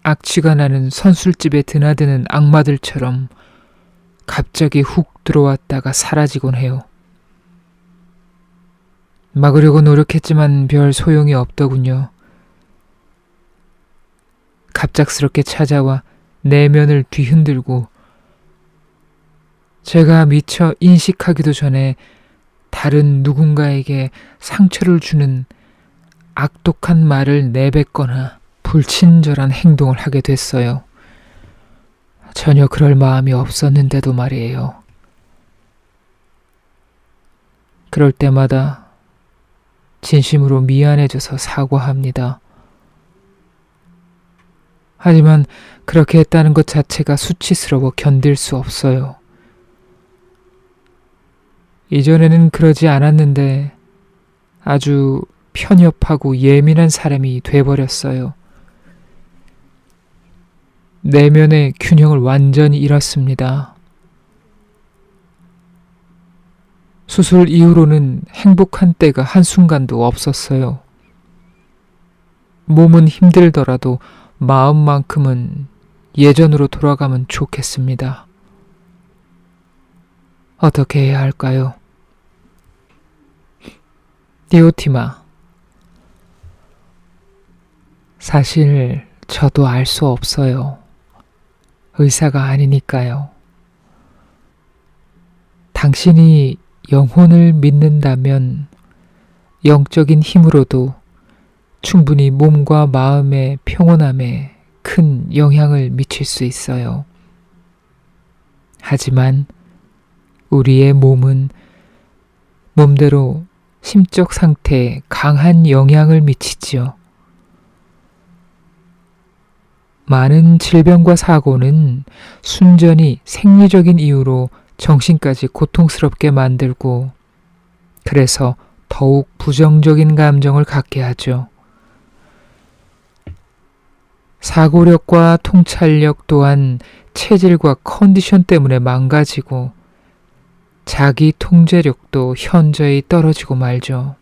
악취가 나는 선술집에 드나드는 악마들처럼 갑자기 훅 들어왔다가 사라지곤 해요. 막으려고 노력했지만 별 소용이 없더군요. 갑작스럽게 찾아와 내면을 뒤흔들고 제가 미처 인식하기도 전에 다른 누군가에게 상처를 주는 악독한 말을 내뱉거나 불친절한 행동을 하게 됐어요. 전혀 그럴 마음이 없었는데도 말이에요. 그럴 때마다 진심으로 미안해져서 사과합니다. 하지만 그렇게 했다는 것 자체가 수치스러워 견딜 수 없어요. 이전에는 그러지 않았는데 아주 편협하고 예민한 사람이 돼버렸어요. 내면의 균형을 완전히 잃었습니다. 수술 이후로는 행복한 때가 한순간도 없었어요. 몸은 힘들더라도 마음만큼은 예전으로 돌아가면 좋겠습니다. 어떻게 해야 할까요? 띠오티마. 사실 저도 알 수 없어요. 의사가 아니니까요. 당신이 영혼을 믿는다면 영적인 힘으로도 충분히 몸과 마음의 평온함에 큰 영향을 미칠 수 있어요. 하지만 우리의 몸은 몸대로 심적 상태에 강한 영향을 미치지요. 많은 질병과 사고는 순전히 생리적인 이유로 정신까지 고통스럽게 만들고 그래서 더욱 부정적인 감정을 갖게 하죠. 사고력과 통찰력 또한 체질과 컨디션 때문에 망가지고 자기 통제력도 현저히 떨어지고 말죠.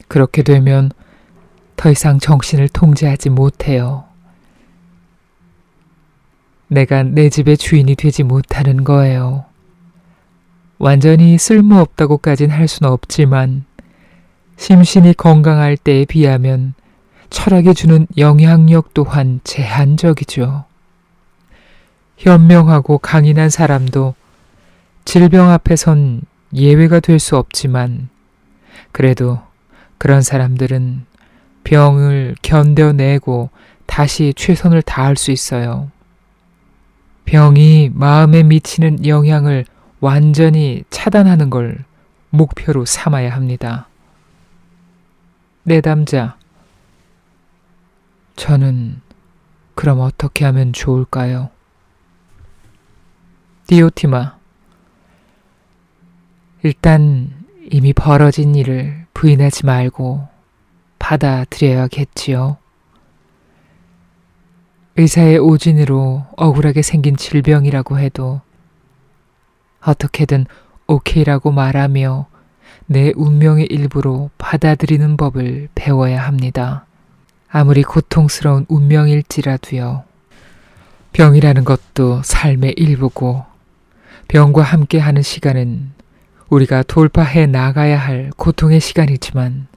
그렇게 되면 더 이상 정신을 통제하지 못해요. 내가 내 집의 주인이 되지 못하는 거예요. 완전히 쓸모없다고까진 할 수는 없지만 심신이 건강할 때에 비하면 철학이 주는 영향력 또한 제한적이죠. 현명하고 강인한 사람도 질병 앞에선 예외가 될 수 없지만 그래도 그런 사람들은 병을 견뎌내고 다시 최선을 다할 수 있어요. 병이 마음에 미치는 영향을 완전히 차단하는 걸 목표로 삼아야 합니다. 내담자. 저는 그럼 어떻게 하면 좋을까요? 띠오티마. 일단 이미 벌어진 일을 부인하지 말고 받아들여야겠지요. 의사의 오진으로 억울하게 생긴 질병이라고 해도 어떻게든 오케이라고 말하며 내 운명의 일부로 받아들이는 법을 배워야 합니다. 아무리 고통스러운 운명일지라도요. 병이라는 것도 삶의 일부고 병과 함께하는 시간은 우리가 돌파해 나가야 할 고통의 시간이지만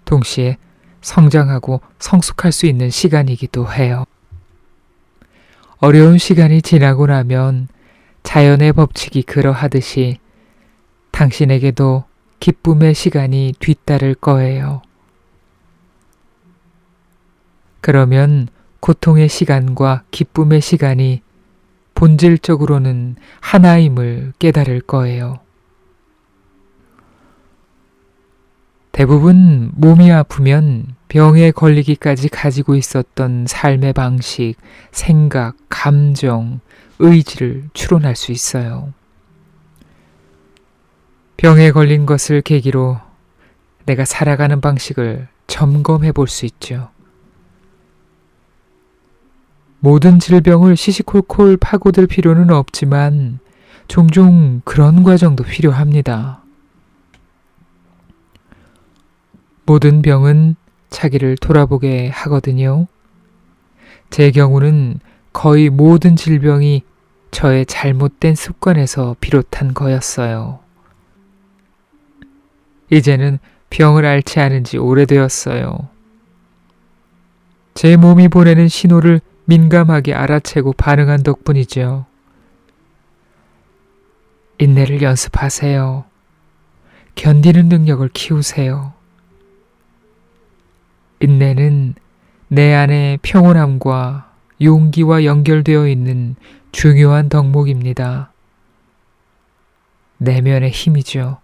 동시에 성장하고 성숙할 수 있는 시간이기도 해요. 어려운 시간이 지나고 나면 자연의 법칙이 그러하듯이 당신에게도 기쁨의 시간이 뒤따를 거예요. 그러면 고통의 시간과 기쁨의 시간이 본질적으로는 하나임을 깨달을 거예요. 대부분 몸이 아프면 병에 걸리기까지 가지고 있었던 삶의 방식, 생각, 감정, 의지를 추론할 수 있어요. 병에 걸린 것을 계기로 내가 살아가는 방식을 점검해 볼 수 있죠. 모든 질병을 시시콜콜 파고들 필요는 없지만 종종 그런 과정도 필요합니다. 모든 병은 자기를 돌아보게 하거든요. 제 경우는 거의 모든 질병이 저의 잘못된 습관에서 비롯한 거였어요. 이제는 병을 앓지 않은 지 오래되었어요. 제 몸이 보내는 신호를 민감하게 알아채고 반응한 덕분이죠. 인내를 연습하세요. 견디는 능력을 키우세요. 인내는 내 안의 평온함과 용기와 연결되어 있는 중요한 덕목입니다. 내면의 힘이죠.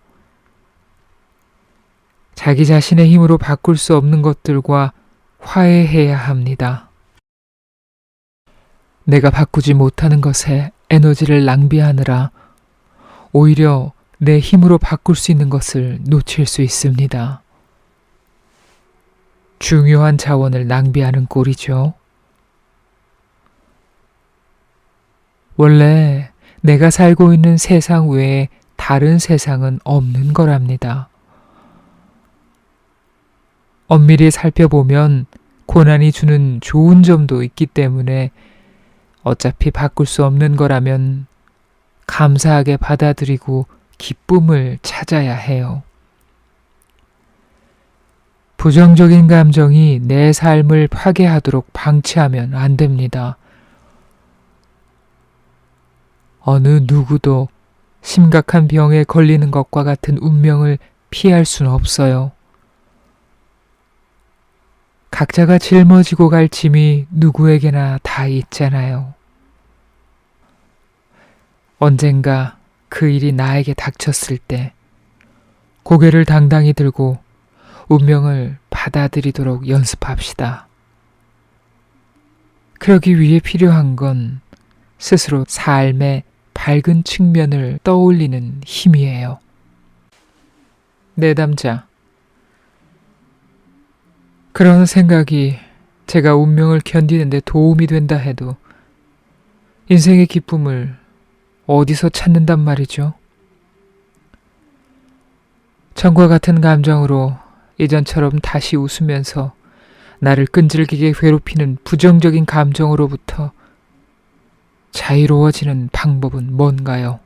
자기 자신의 힘으로 바꿀 수 없는 것들과 화해해야 합니다. 내가 바꾸지 못하는 것에 에너지를 낭비하느라 오히려 내 힘으로 바꿀 수 있는 것을 놓칠 수 있습니다. 중요한 자원을 낭비하는 꼴이죠. 원래 내가 살고 있는 세상 외에 다른 세상은 없는 거랍니다. 엄밀히 살펴보면 고난이 주는 좋은 점도 있기 때문에 어차피 바꿀 수 없는 거라면 감사하게 받아들이고 기쁨을 찾아야 해요. 부정적인 감정이 내 삶을 파괴하도록 방치하면 안 됩니다. 어느 누구도 심각한 병에 걸리는 것과 같은 운명을 피할 수는 없어요. 각자가 짊어지고 갈 짐이 누구에게나 다 있잖아요. 언젠가 그 일이 나에게 닥쳤을 때 고개를 당당히 들고 운명을 받아들이도록 연습합시다. 그러기 위해 필요한 건 스스로 삶의 밝은 측면을 떠올리는 힘이에요. 내담자. 그런 생각이 제가 운명을 견디는 데 도움이 된다 해도 인생의 기쁨을 어디서 찾는단 말이죠? 전과 같은 감정으로 이전처럼 다시 웃으면서 나를 끈질기게 괴롭히는 부정적인 감정으로부터 자유로워지는 방법은 뭔가요?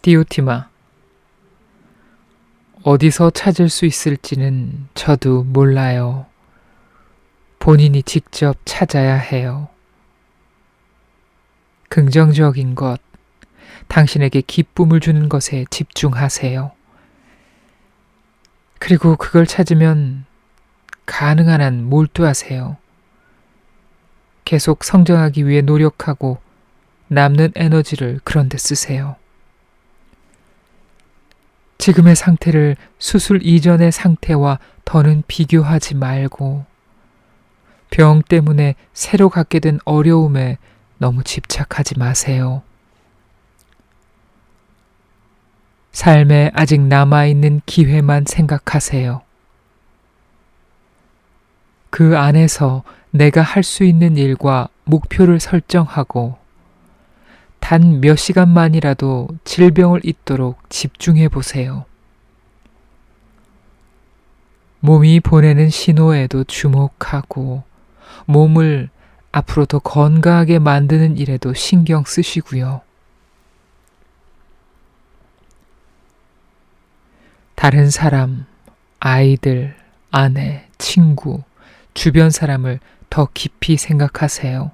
디오티마. 어디서 찾을 수 있을지는 저도 몰라요. 본인이 직접 찾아야 해요. 긍정적인 것, 당신에게 기쁨을 주는 것에 집중하세요. 그리고 그걸 찾으면 가능한 한 몰두하세요. 계속 성장하기 위해 노력하고 남는 에너지를 그런 데 쓰세요. 지금의 상태를 수술 이전의 상태와 더는 비교하지 말고 병 때문에 새로 갖게 된 어려움에 너무 집착하지 마세요. 삶에 아직 남아있는 기회만 생각하세요. 그 안에서 내가 할 수 있는 일과 목표를 설정하고 단 몇 시간만이라도 질병을 잊도록 집중해 보세요. 몸이 보내는 신호에도 주목하고 몸을 앞으로 더 건강하게 만드는 일에도 신경 쓰시고요. 다른 사람, 아이들, 아내, 친구, 주변 사람을 더 깊이 생각하세요.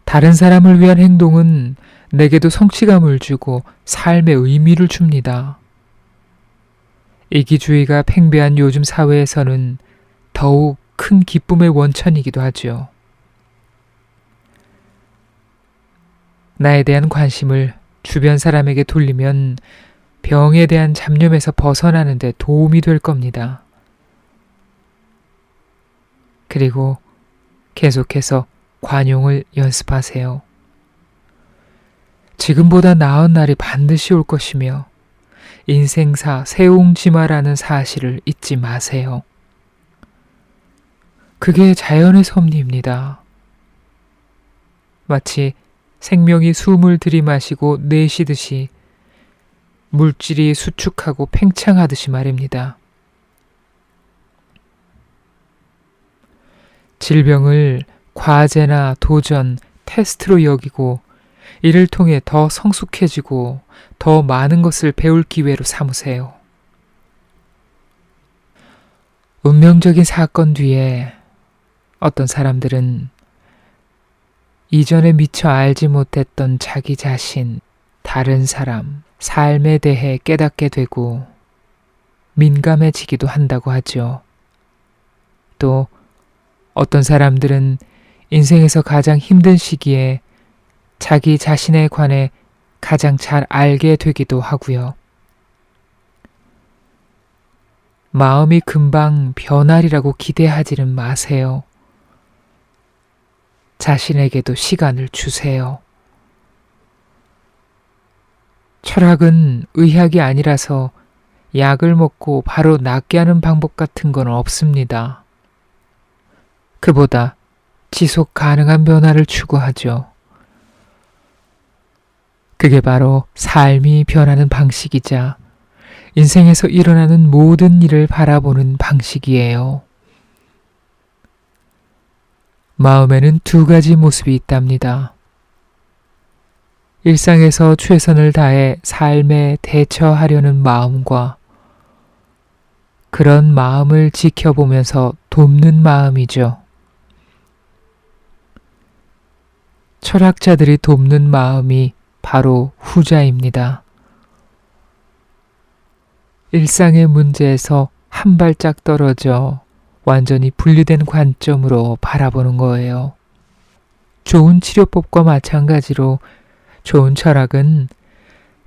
다른 사람을 위한 행동은 내게도 성취감을 주고 삶의 의미를 줍니다. 이기주의가 팽배한 요즘 사회에서는 더욱 큰 기쁨의 원천이기도 하죠. 나에 대한 관심을 주변 사람에게 돌리면 병에 대한 잡념에서 벗어나는 데 도움이 될 겁니다. 그리고 계속해서 관용을 연습하세요. 지금보다 나은 날이 반드시 올 것이며 인생사 세옹지마라는 사실을 잊지 마세요. 그게 자연의 섭리입니다. 마치 생명이 숨을 들이마시고 내쉬듯이 물질이 수축하고 팽창하듯이 말입니다. 질병을 과제나 도전, 테스트로 여기고 이를 통해 더 성숙해지고 더 많은 것을 배울 기회로 삼으세요. 운명적인 사건 뒤에 어떤 사람들은 이전에 미처 알지 못했던 자기 자신, 다른 사람, 삶에 대해 깨닫게 되고 민감해지기도 한다고 하죠. 또 어떤 사람들은 인생에서 가장 힘든 시기에 자기 자신에 관해 가장 잘 알게 되기도 하고요. 마음이 금방 변하리라고 기대하지는 마세요. 자신에게도 시간을 주세요. 철학은 의학이 아니라서 약을 먹고 바로 낫게 하는 방법 같은 건 없습니다. 그보다 지속 가능한 변화를 추구하죠. 그게 바로 삶이 변하는 방식이자 인생에서 일어나는 모든 일을 바라보는 방식이에요. 마음에는 두 가지 모습이 있답니다. 일상에서 최선을 다해 삶에 대처하려는 마음과 그런 마음을 지켜보면서 돕는 마음이죠. 철학자들이 돕는 마음이 바로 후자입니다. 일상의 문제에서 한 발짝 떨어져 완전히 분리된 관점으로 바라보는 거예요. 좋은 치료법과 마찬가지로 좋은 철학은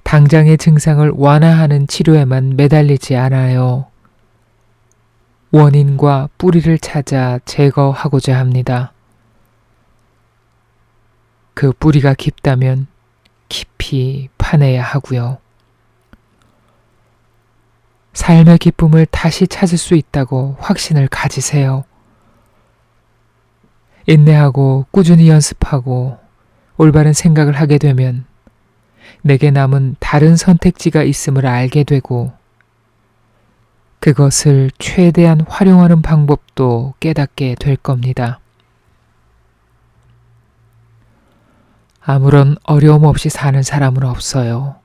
당장의 증상을 완화하는 치료에만 매달리지 않아요. 원인과 뿌리를 찾아 제거하고자 합니다. 그 뿌리가 깊다면 깊이 파내야 하고요. 삶의 기쁨을 다시 찾을 수 있다고 확신을 가지세요. 인내하고 꾸준히 연습하고 올바른 생각을 하게 되면 내게 남은 다른 선택지가 있음을 알게 되고 그것을 최대한 활용하는 방법도 깨닫게 될 겁니다. 아무런 어려움 없이 사는 사람은 없어요.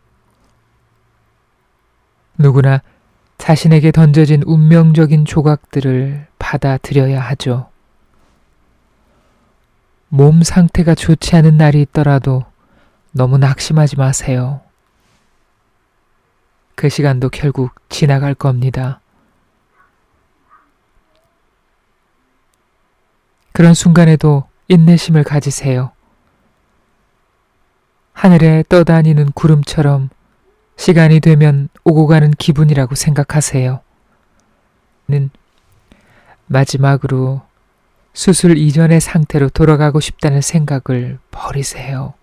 누구나 자신에게 던져진 운명적인 조각들을 받아들여야 하죠. 몸 상태가 좋지 않은 날이 있더라도 너무 낙심하지 마세요. 그 시간도 결국 지나갈 겁니다. 그런 순간에도 인내심을 가지세요. 하늘에 떠다니는 구름처럼 시간이 되면 오고 가는 기분이라고 생각하세요. 마지막으로 수술 이전의 상태로 돌아가고 싶다는 생각을 버리세요.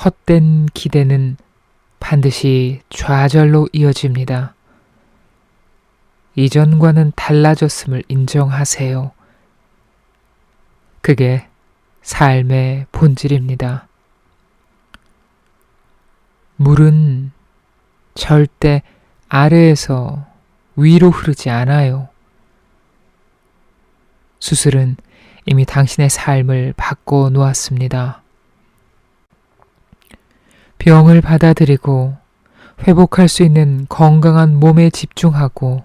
헛된 기대는 반드시 좌절로 이어집니다. 이전과는 달라졌음을 인정하세요. 그게 삶의 본질입니다. 물은 절대 아래에서 위로 흐르지 않아요. 수술은 이미 당신의 삶을 바꿔 놓았습니다. 병을 받아들이고 회복할 수 있는 건강한 몸에 집중하고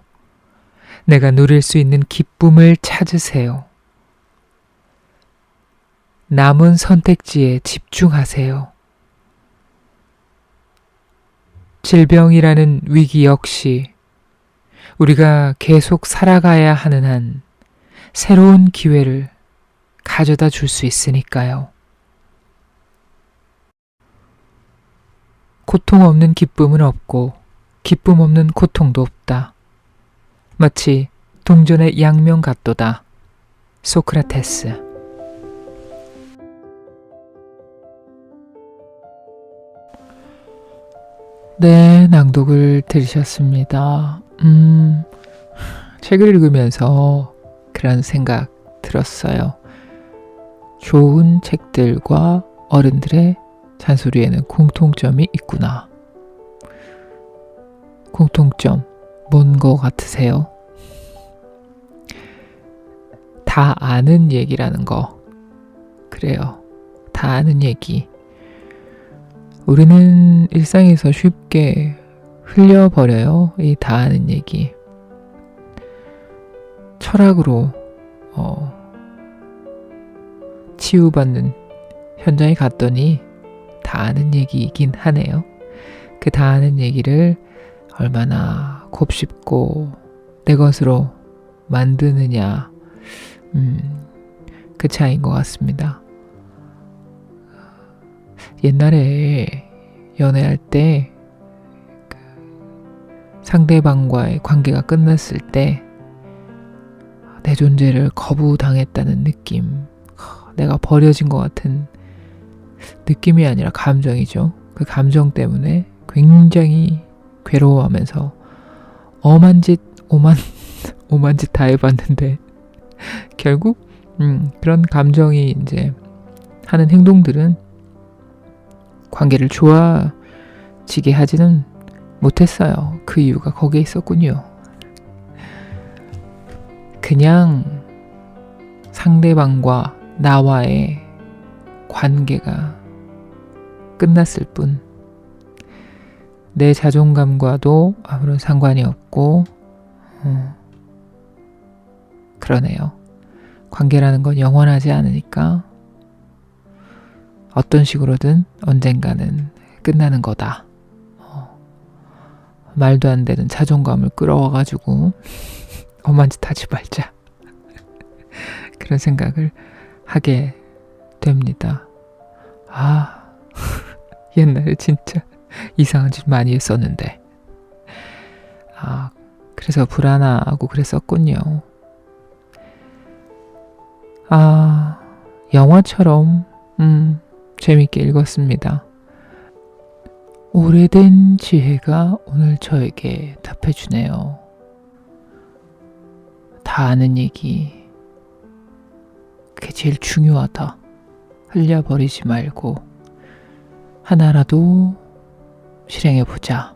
내가 누릴 수 있는 기쁨을 찾으세요. 남은 선택지에 집중하세요. 질병이라는 위기 역시 우리가 계속 살아가야 하는 한 새로운 기회를 가져다 줄 수 있으니까요. 고통 없는 기쁨은 없고 기쁨 없는 고통도 없다. 마치 동전의 양면 같도다. 소크라테스. 네, 낭독을 들으셨습니다. 책을 읽으면서 그런 생각 들었어요. 좋은 책들과 어른들의 잔소리에는 공통점이 있구나. 공통점, 뭔 거 같으세요? 다 아는 얘기라는 거. 그래요. 다 아는 얘기. 우리는 일상에서 쉽게 흘려버려요. 이 다 아는 얘기. 철학으로 치유받는 현장에 갔더니 다 아는 얘기이긴 하네요. 그 다 아는 얘기를 얼마나 곱씹고 내 것으로 만드느냐, 그 차이인 것 같습니다. 옛날에 연애할 때 상대방과의 관계가 끝났을 때 내 존재를 거부당했다는 느낌, 내가 버려진 것 같은 느낌이 아니라 감정이죠. 그 감정 때문에 굉장히 괴로워하면서 오만 짓 다 해봤는데 결국 그런 감정이 이제 하는 행동들은 관계를 좋아지게 하지는 못했어요. 그 이유가 거기에 있었군요. 그냥 상대방과 나와의 관계가 끝났을 뿐, 내 자존감과도 아무런 상관이 없고, 그러네요. 관계라는 건 영원하지 않으니까 어떤 식으로든 언젠가는 끝나는 거다. 말도 안 되는 자존감을 끌어와가지고 험한 짓 하지 말자. 그런 생각을 하게 됩니다. 옛날에 진짜 이상한 짓 많이 했었는데. 그래서 불안하고 그랬었군요. 영화처럼 재밌게 읽었습니다. 오래된 지혜가 오늘 저에게 답해주네요. 다 아는 얘기, 그게 제일 중요하다. 흘려버리지 말고 하나라도 실행해보자.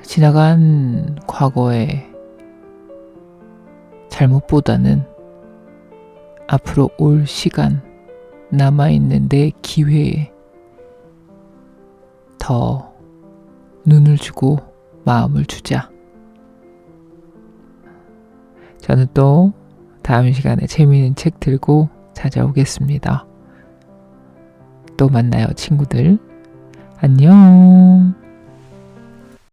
지나간 과거의 잘못보다는 앞으로 올 시간, 남아있는 내 기회에 더 눈을 주고 마음을 주자. 저는 또 다음 시간에 재미있는 책 들고 찾아오겠습니다. 또 만나요, 친구들. 안녕.